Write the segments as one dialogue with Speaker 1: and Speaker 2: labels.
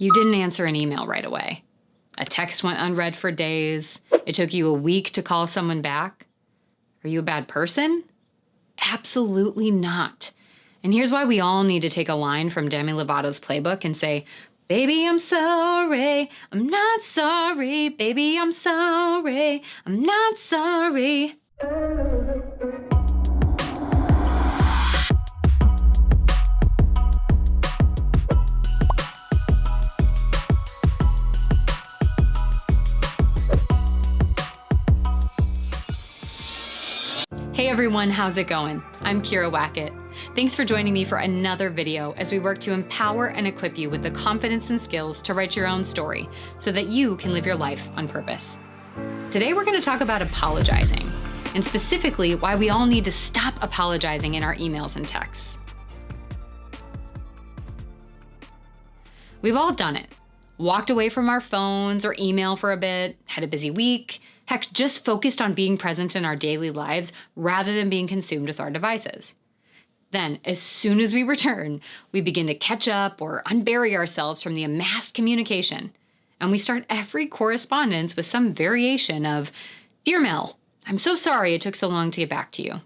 Speaker 1: You didn't answer an email right away. A text went unread for days. It took you a week to call someone back. Are you a bad person? Absolutely not. And here's why we all need to take a line from Demi Lovato's playbook and say, baby, I'm sorry. I'm not sorry. Baby, I'm sorry. I'm not sorry. Hey everyone, how's it going? I'm Kira Wackett. Thanks for joining me for another video as we work to empower and equip you with the confidence and skills to write your own story so that you can live your life on purpose. Today we're going to talk about apologizing, and specifically why we all need to stop apologizing in our emails and texts. We've all done it. Walked away from our phones or email for a bit, had a busy week, heck, just focused on being present in our daily lives rather than being consumed with our devices. Then, as soon as we return, we begin to catch up or unbury ourselves from the amassed communication, and we start every correspondence with some variation of, "Dear Mel, I'm so sorry it took so long to get back to you."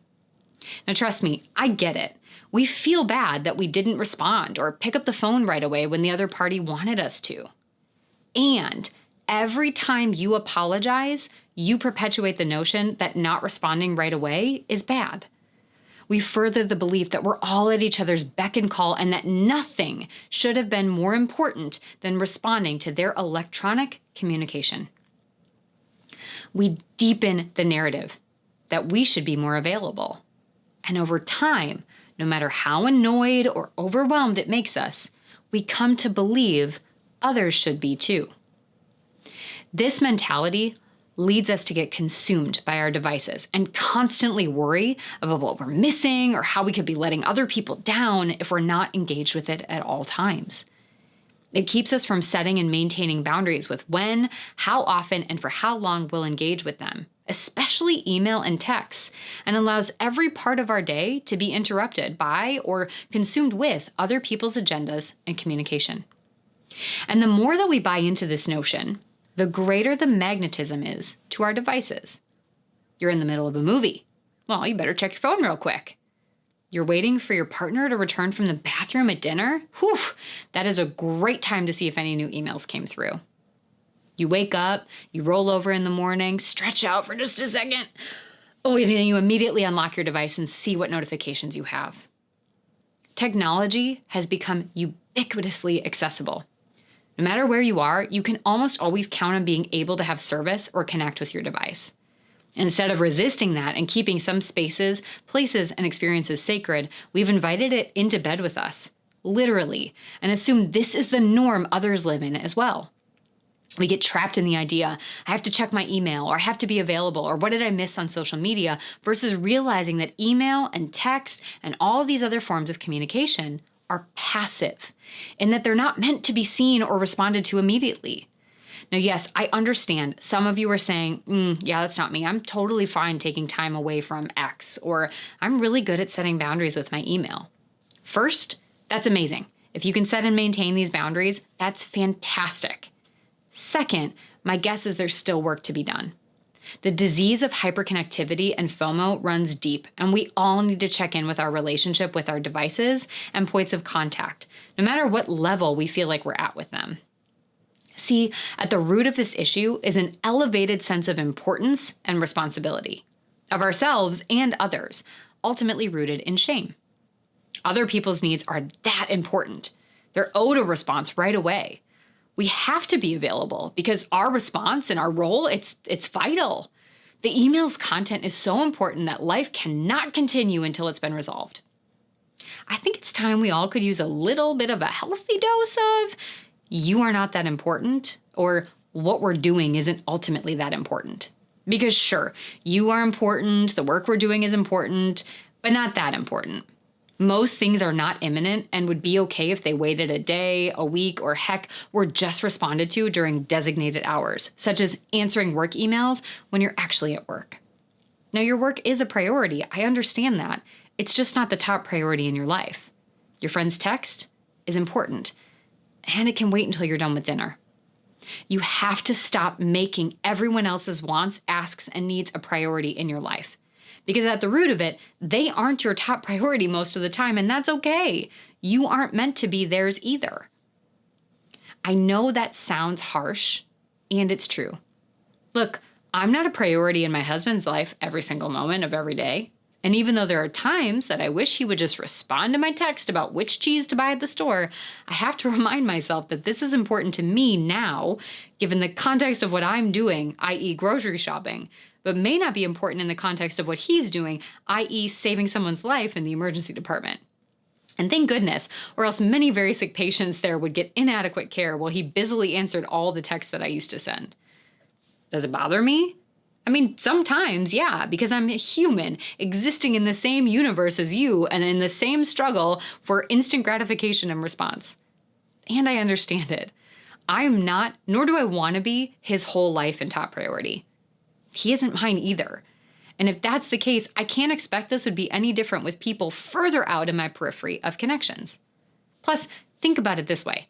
Speaker 1: Now trust me, I get it. We feel bad that we didn't respond or pick up the phone right away when the other party wanted us to. And every time you apologize, you perpetuate the notion that not responding right away is bad. We further the belief that we're all at each other's beck and call and that nothing should have been more important than responding to their electronic communication. We deepen the narrative that we should be more available. And over time, no matter how annoyed or overwhelmed it makes us, we come to believe others should be too. This mentality leads us to get consumed by our devices and constantly worry about what we're missing or how we could be letting other people down if we're not engaged with it at all times. It keeps us from setting and maintaining boundaries with when, how often, and for how long we'll engage with them, especially email and texts, and allows every part of our day to be interrupted by or consumed with other people's agendas and communication. And the more that we buy into this notion, the greater the magnetism is to our devices. You're in the middle of a movie. Well, you better check your phone real quick. You're waiting for your partner to return from the bathroom at dinner? Whew, that is a great time to see if any new emails came through. You wake up, you roll over in the morning, stretch out for just a second. Oh, and then you immediately unlock your device and see what notifications you have. Technology has become ubiquitously accessible. No matter where you are, you can almost always count on being able to have service or connect with your device. Instead of resisting that and keeping some spaces, places, and experiences sacred, we've invited it into bed with us, literally, and assumed this is the norm others live in as well. We get trapped in the idea, I have to check my email, or I have to be available, or what did I miss on social media, versus realizing that email and text and all of these other forms of communication are passive, in that they're not meant to be seen or responded to immediately. Now, yes, I understand some of you are saying, yeah, that's not me. I'm totally fine taking time away from X, or I'm really good at setting boundaries with my email. First, that's amazing. If you can set and maintain these boundaries, that's fantastic. Second, my guess is there's still work to be done. The disease of hyperconnectivity and FOMO runs deep, and we all need to check in with our relationship with our devices and points of contact, no matter what level we feel like we're at with them. See, at the root of this issue is an elevated sense of importance and responsibility of ourselves and others, ultimately rooted in shame. Other people's needs are that important. They're owed a response right away. We have to be available because our response and our role, it's vital. The email's content is so important that life cannot continue until it's been resolved. I think it's time we all could use a little bit of a healthy dose of, you are not that important, or what we're doing isn't ultimately that important. Because sure, you are important, the work we're doing is important, but not that important. Most things are not imminent and would be okay if they waited a day, a week, or heck, were just responded to during designated hours, such as answering work emails when you're actually at work. Now, your work is a priority. I understand that. It's just not the top priority in your life. Your friend's text is important. and it can wait until you're done with dinner. You have to stop making everyone else's wants, asks, and needs a priority in your life. Because at the root of it, they aren't your top priority most of the time, and that's okay. You aren't meant to be theirs either. I know that sounds harsh, and it's true. Look, I'm not a priority in my husband's life every single moment of every day. And even though there are times that I wish he would just respond to my text about which cheese to buy at the store, I have to remind myself that this is important to me now, given the context of what I'm doing, i.e. grocery shopping, but may not be important in the context of what he's doing, i.e. saving someone's life in the emergency department. And thank goodness, or else many very sick patients there would get inadequate care while he busily answered all the texts that I used to send. Does it bother me? I mean, sometimes, yeah, because I'm a human existing in the same universe as you and in the same struggle for instant gratification and response. And I understand it. I am not, nor do I want to be, his whole life and top priority. He isn't mine either. And if that's the case, I can't expect this would be any different with people further out in my periphery of connections. Plus, think about it this way.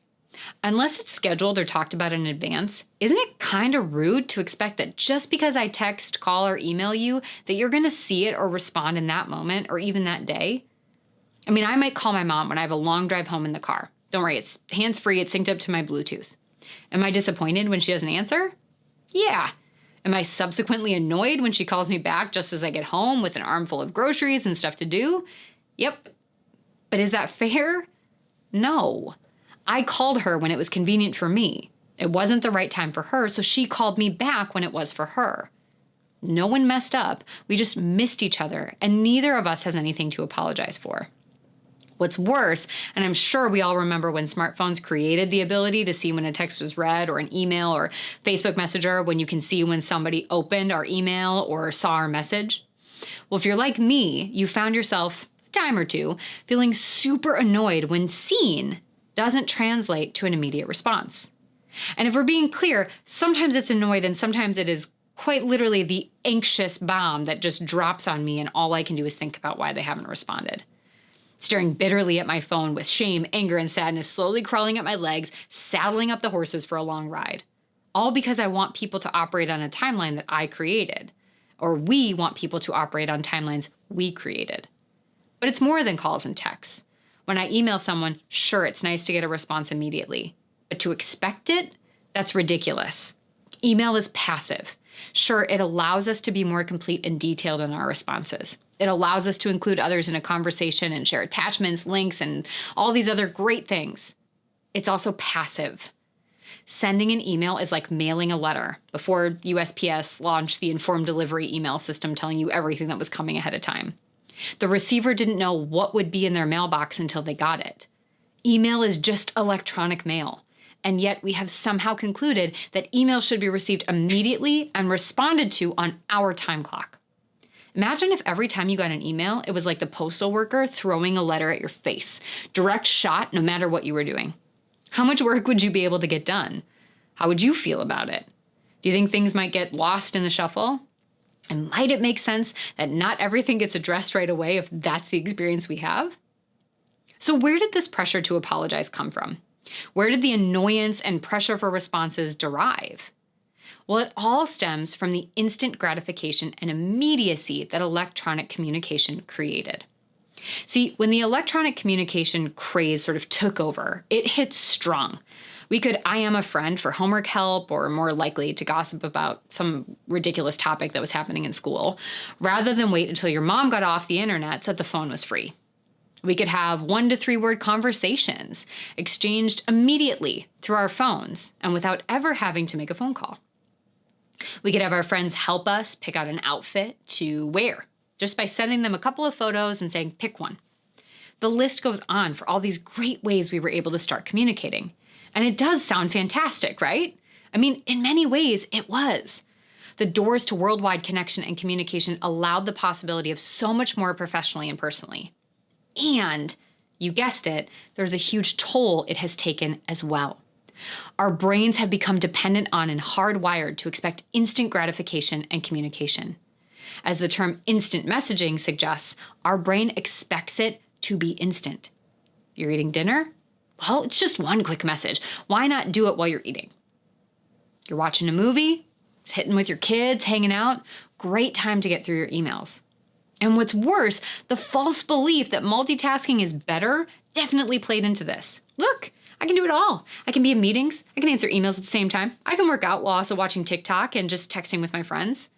Speaker 1: Unless it's scheduled or talked about in advance, isn't it kind of rude to expect that just because I text, call, or email you, that you're going to see it or respond in that moment or even that day? I mean, I might call my mom when I have a long drive home in the car. Don't worry, it's hands-free, it's synced up to my Bluetooth. Am I disappointed when she doesn't answer? Yeah. Am I subsequently annoyed when she calls me back just as I get home with an armful of groceries and stuff to do? Yep. But is that fair? No. I called her when it was convenient for me. It wasn't the right time for her, so she called me back when it was for her. No one messed up. We just missed each other, and neither of us has anything to apologize for. What's worse, and I'm sure we all remember when smartphones created the ability to see when a text was read or an email or Facebook Messenger, when you can see when somebody opened our email or saw our message. Well, if you're like me, you found yourself a time or two feeling super annoyed when seen doesn't translate to an immediate response. And if we're being clear, sometimes it's annoyed and sometimes it is quite literally the anxious bomb that just drops on me and all I can do is think about why they haven't responded. Staring bitterly at my phone with shame, anger, and sadness slowly crawling up my legs, saddling up the horses for a long ride. All because I want people to operate on a timeline that I created. Or we want people to operate on timelines we created. But it's more than calls and texts. When I email someone, sure, it's nice to get a response immediately. But to expect it, that's ridiculous. Email is passive. Sure, it allows us to be more complete and detailed in our responses. It allows us to include others in a conversation and share attachments, links, and all these other great things. It's also passive. Sending an email is like mailing a letter before USPS launched the informed delivery email system telling you everything that was coming ahead of time. The receiver didn't know what would be in their mailbox until they got it. Email is just electronic mail, and yet we have somehow concluded that email should be received immediately and responded to on our time clock. Imagine if every time you got an email, it was like the postal worker throwing a letter at your face, direct shot no matter what you were doing. How much work would you be able to get done? How would you feel about it? Do you think things might get lost in the shuffle? And might it make sense that not everything gets addressed right away if that's the experience we have? So where did this pressure to apologize come from? Where did the annoyance and pressure for responses derive? Well, it all stems from the instant gratification and immediacy that electronic communication created. See, when the electronic communication craze sort of took over, it hit strong. We could IM a friend for homework help or more likely to gossip about some ridiculous topic that was happening in school, rather than wait until your mom got off the internet so that the phone was free. We could have 1 to 3 word conversations exchanged immediately through our phones and without ever having to make a phone call. We could have our friends help us pick out an outfit to wear just by sending them a couple of photos and saying, pick one. The list goes on for all these great ways we were able to start communicating. And it does sound fantastic, right? I mean, in many ways, it was. The doors to worldwide connection and communication allowed the possibility of so much more professionally and personally. And, you guessed it, there's a huge toll it has taken as well. Our brains have become dependent on and hardwired to expect instant gratification and communication. As the term instant messaging suggests, our brain expects it to be instant. You're eating dinner? Well, it's just one quick message. Why not do it while you're eating? You're watching a movie, hitting with your kids, hanging out. Great time to get through your emails. And what's worse, the false belief that multitasking is better definitely played into this. Look, I can do it all. I can be in meetings. I can answer emails at the same time. I can work out while also watching TikTok and just texting with my friends.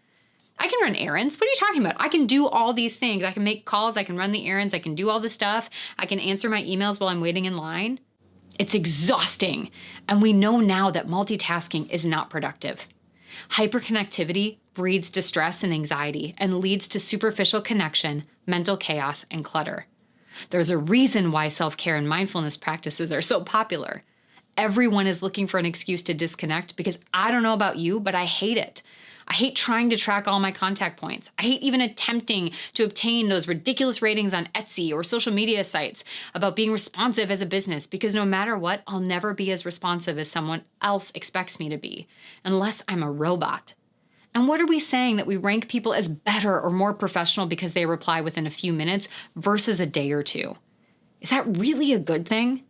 Speaker 1: I can run errands. What are you talking about? I can do all these things. I can make calls. I can run the errands. I can do all this stuff. I can answer my emails while I'm waiting in line. It's exhausting. And we know now that multitasking is not productive. Hyperconnectivity breeds distress and anxiety and leads to superficial connection, mental chaos, and clutter. There's a reason why self-care and mindfulness practices are so popular. Everyone is looking for an excuse to disconnect because I don't know about you, but I hate it. I hate trying to track all my contact points. I hate even attempting to obtain those ridiculous ratings on Etsy or social media sites about being responsive as a business because no matter what, I'll never be as responsive as someone else expects me to be, unless I'm a robot. And what are we saying that we rank people as better or more professional because they reply within a few minutes versus a day or two? Is that really a good thing?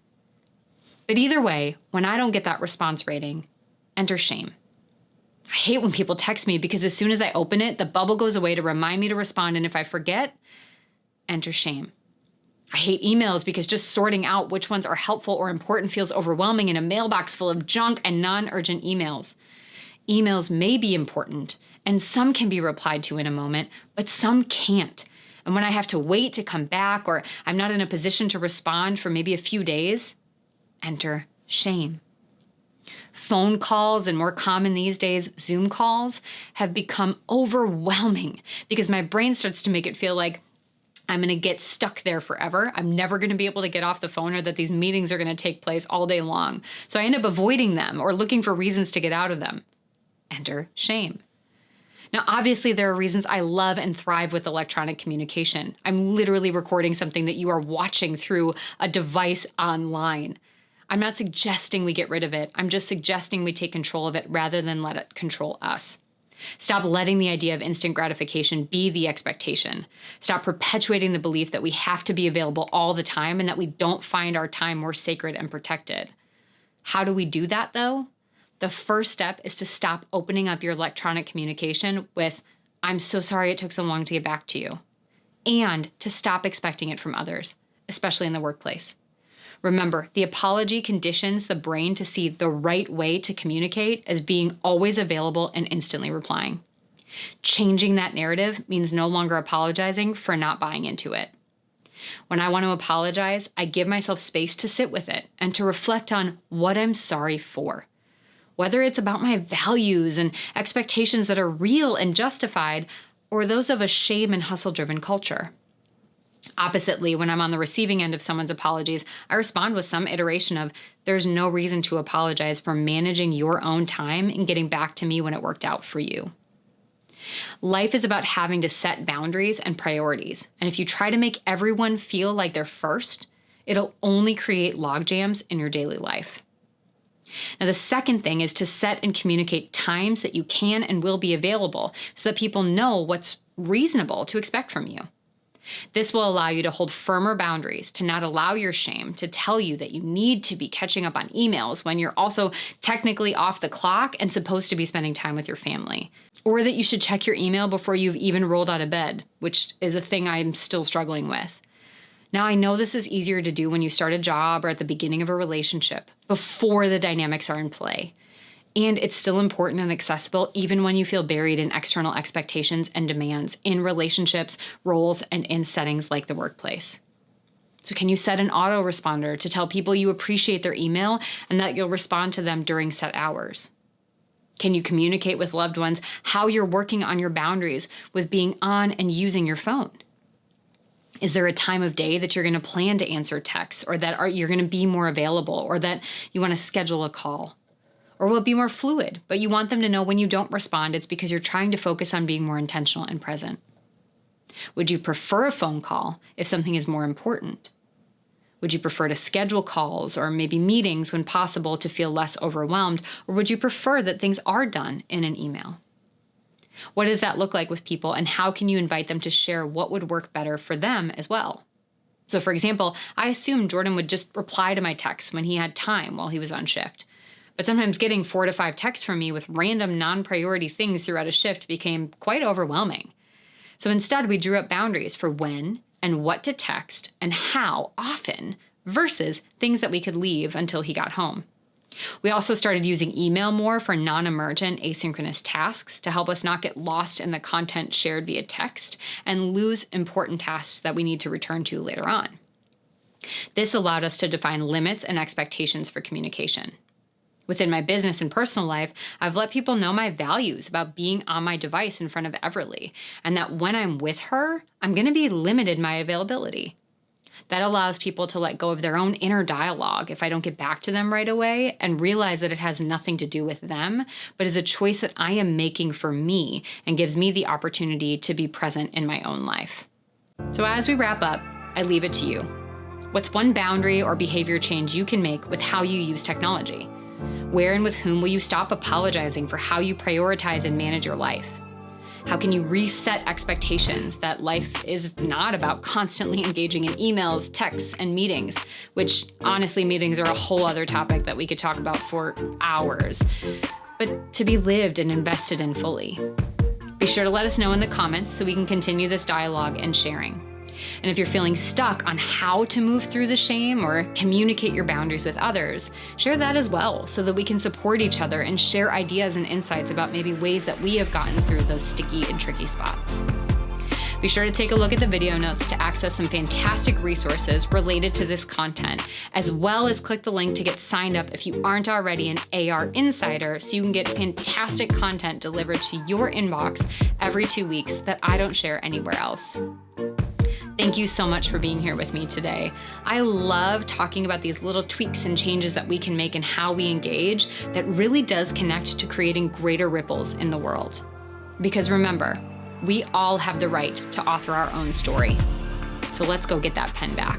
Speaker 1: But either way, when I don't get that response rating, enter shame. I hate when people text me because as soon as I open it, the bubble goes away to remind me to respond, and if I forget, enter shame. I hate emails because just sorting out which ones are helpful or important feels overwhelming in a mailbox full of junk and non-urgent emails. Emails may be important, and some can be replied to in a moment, but some can't. And when I have to wait to come back or I'm not in a position to respond for maybe a few days, enter shame. Phone calls, and more common these days, Zoom calls, have become overwhelming because my brain starts to make it feel like I'm going to get stuck there forever. I'm never going to be able to get off the phone, or that these meetings are going to take place all day long. So I end up avoiding them or looking for reasons to get out of them. Enter shame. Now, obviously, there are reasons I love and thrive with electronic communication. I'm literally recording something that you are watching through a device online. I'm not suggesting we get rid of it. I'm just suggesting we take control of it rather than let it control us. Stop letting the idea of instant gratification be the expectation. Stop perpetuating the belief that we have to be available all the time and that we don't find our time more sacred and protected. How do we do that, though? The first step is to stop opening up your electronic communication with, "I'm so sorry it took so long to get back to you," and to stop expecting it from others, especially in the workplace. Remember, the apology conditions the brain to see the right way to communicate as being always available and instantly replying. Changing that narrative means no longer apologizing for not buying into it. When I want to apologize, I give myself space to sit with it and to reflect on what I'm sorry for. Whether it's about my values and expectations that are real and justified, or those of a shame and hustle-driven culture. Oppositely, when I'm on the receiving end of someone's apologies, I respond with some iteration of, "There's no reason to apologize for managing your own time and getting back to me when it worked out for you." Life is about having to set boundaries and priorities, and if you try to make everyone feel like they're first, it'll only create logjams in your daily life. Now, the second thing is to set and communicate times that you can and will be available so that people know what's reasonable to expect from you. This will allow you to hold firmer boundaries, to not allow your shame to tell you that you need to be catching up on emails when you're also technically off the clock and supposed to be spending time with your family. Or that you should check your email before you've even rolled out of bed, which is a thing I'm still struggling with. Now, I know this is easier to do when you start a job or at the beginning of a relationship, before the dynamics are in play. And it's still important and accessible even when you feel buried in external expectations and demands in relationships, roles, and in settings like the workplace. So can you set an autoresponder to tell people you appreciate their email and that you'll respond to them during set hours? Can you communicate with loved ones how you're working on your boundaries with being on and using your phone? Is there a time of day that you're going to plan to answer texts, or that you're going to be more available, or that you want to schedule a call? Or will it be more fluid, but you want them to know when you don't respond, it's because you're trying to focus on being more intentional and present? Would you prefer a phone call if something is more important? Would you prefer to schedule calls or maybe meetings when possible to feel less overwhelmed, or would you prefer that things are done in an email? What does that look like with people, and how can you invite them to share what would work better for them as well? So for example, I assumed Jordan would just reply to my texts when he had time while he was on shift. But sometimes getting 4 to 5 texts from me with random non-priority things throughout a shift became quite overwhelming. So instead, we drew up boundaries for when and what to text and how often versus things that we could leave until he got home. We also started using email more for non-emergent asynchronous tasks to help us not get lost in the content shared via text and lose important tasks that we need to return to later on. This allowed us to define limits and expectations for communication. Within my business and personal life, I've let people know my values about being on my device in front of Everly, and that when I'm with her, I'm going to be limited in my availability. That allows people to let go of their own inner dialogue if I don't get back to them right away and realize that it has nothing to do with them, but is a choice that I am making for me and gives me the opportunity to be present in my own life. So as we wrap up, I leave it to you. What's one boundary or behavior change you can make with how you use technology? Where and with whom will you stop apologizing for how you prioritize and manage your life? How can you reset expectations that life is not about constantly engaging in emails, texts, and meetings, which honestly, meetings are a whole other topic that we could talk about for hours, but to be lived and invested in fully. Be sure to let us know in the comments so we can continue this dialogue and sharing. And if you're feeling stuck on how to move through the shame or communicate your boundaries with others, share that as well so that we can support each other and share ideas and insights about maybe ways that we have gotten through those sticky and tricky spots. Be sure to take a look at the video notes to access some fantastic resources related to this content, as well as click the link to get signed up if you aren't already an AR insider so you can get fantastic content delivered to your inbox every 2 weeks that I don't share anywhere else. Thank you so much for being here with me today. I love talking about these little tweaks and changes that we can make in how we engage that really does connect to creating greater ripples in the world. Because remember, we all have the right to author our own story. So let's go get that pen back.